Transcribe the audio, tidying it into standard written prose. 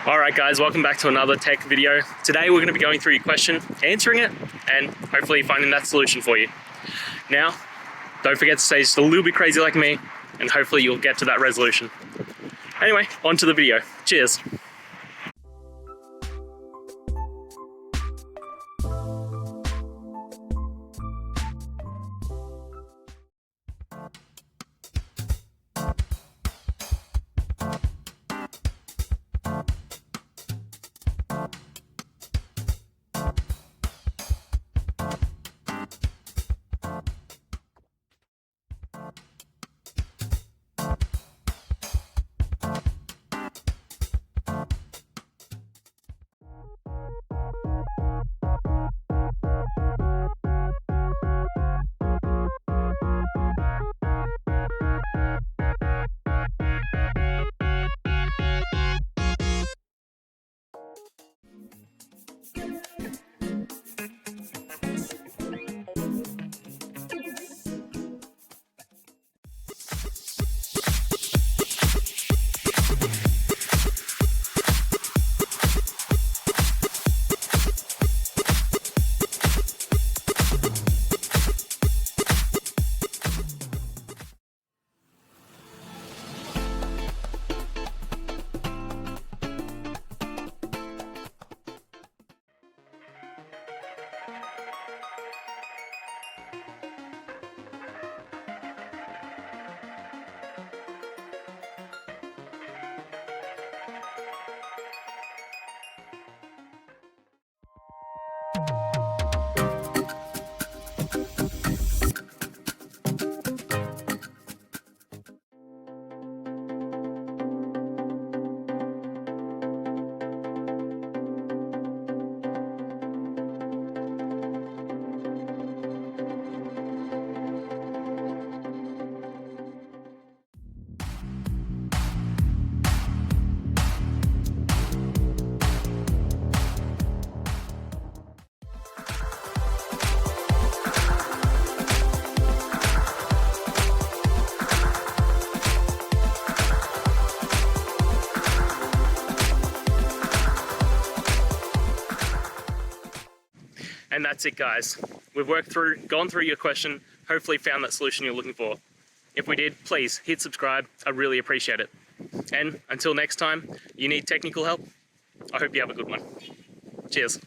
Alright guys, welcome back to another tech video. Today we're going to be going through your question, answering it, and hopefully finding that solution for you. Now, don't forget to stay just a little bit crazy like me, and hopefully you'll get to that resolution. Anyway, on to the video. Cheers! And that's it guys. We've gone through your question, hopefully found that solution you're looking for. If we did, please hit subscribe, I really appreciate it. And until next time, you need technical help, I hope you have a good one. Cheers.